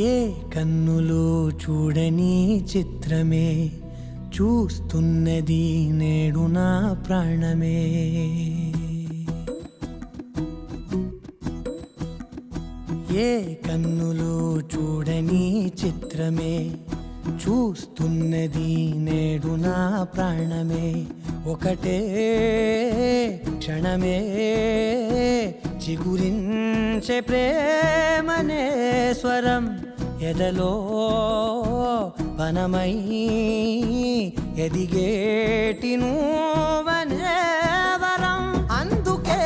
ఏ కన్నులు చూడని చిత్రమే చూస్తున్నది నేడు నా ప్రాణమే. ఏ కన్నులు చూడని చిత్రమే చూస్తున్నది నేడు నా ప్రాణమే. ఒకటే క్షణమే చిగురించే ప్రేమనే స్వరం ఎదలో వనమై ఎదిగేటి నువ్వనే వరం. అందుకే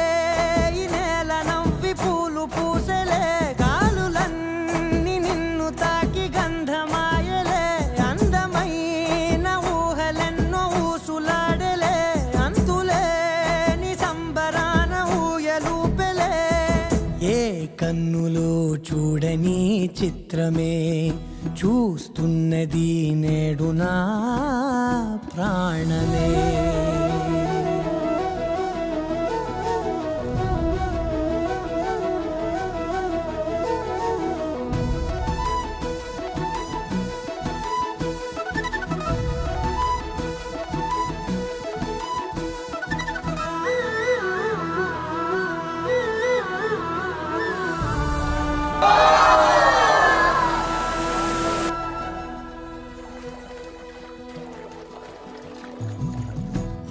ఈ నేల నవ్వి పూలు పూసలే, గాలులన్నీ నిన్ను తాకి గంధమాయలే. అందమైన ఊహలెన్నో ఊసులాడలే, అంతులేని సంబరాన ఊయలూపెలే. ఏ కన్నులు చూడని చిత్రమే చూస్తున్నది నేడు నా ప్రాణమే.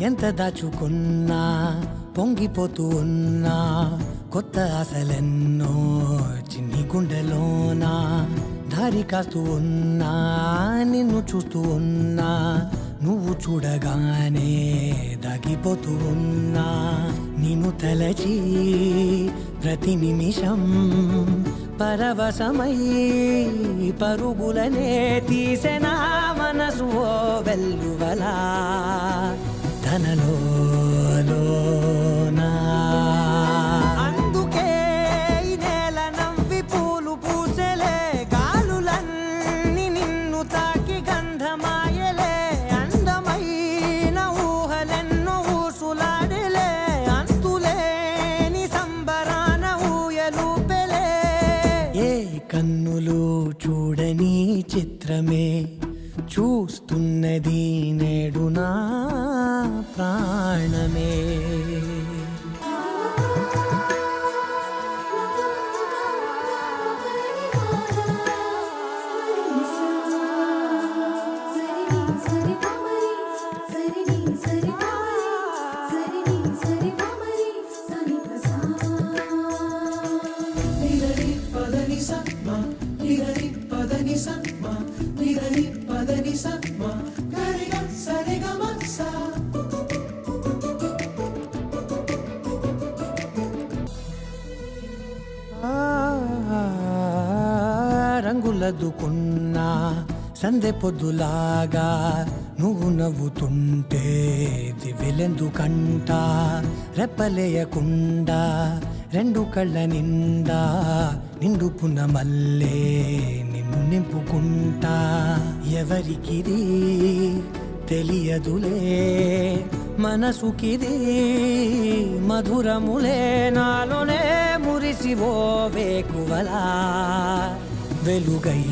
ఎంత దాచుకున్నా పొంగిపోతూ ఉన్నా, కొత్త ఆశలెన్నో చిన్ని గుండెలోనా. దారి కాస్తూ ఉన్నా, నిన్ను చూస్తూ ఉన్నా, నువ్వు చూడగానే దాగిపోతూ ఉన్నా. నిన్ను తలచి ప్రతి నిమిషం పరవశమై పరుగులనే తీసెనా మనసు ఓ వెల్లువలా తనలోనా. అందుకే ఈ నేల నవ్వి పూలు పూసలే, గాలులన్నీ నిన్ను తాకి గంధమాయలే. అందమైన ఊహలెన్నో ఊసులాడలే, అంతులేని సంబరాన ఊయలూపెలే. ఏ కన్నులు చూడని చిత్రమే చూస్తున్నది నేడు నా ప్రాణమే. రంగులదుకున్నా సందె పొద్దులాగా నువ్వు నవ్వుతుంటే దివెలెందుకంట. రెప్పలేయకుండా రెండు కళ్ళ నిండా నిండుకున్న మల్లే నిన్ను నింపుకుంటా. ఎవరికిది తెలియదులే మనసుకిది మధురములే, నాలోనే మురిసివో వేకువలా వెలుగై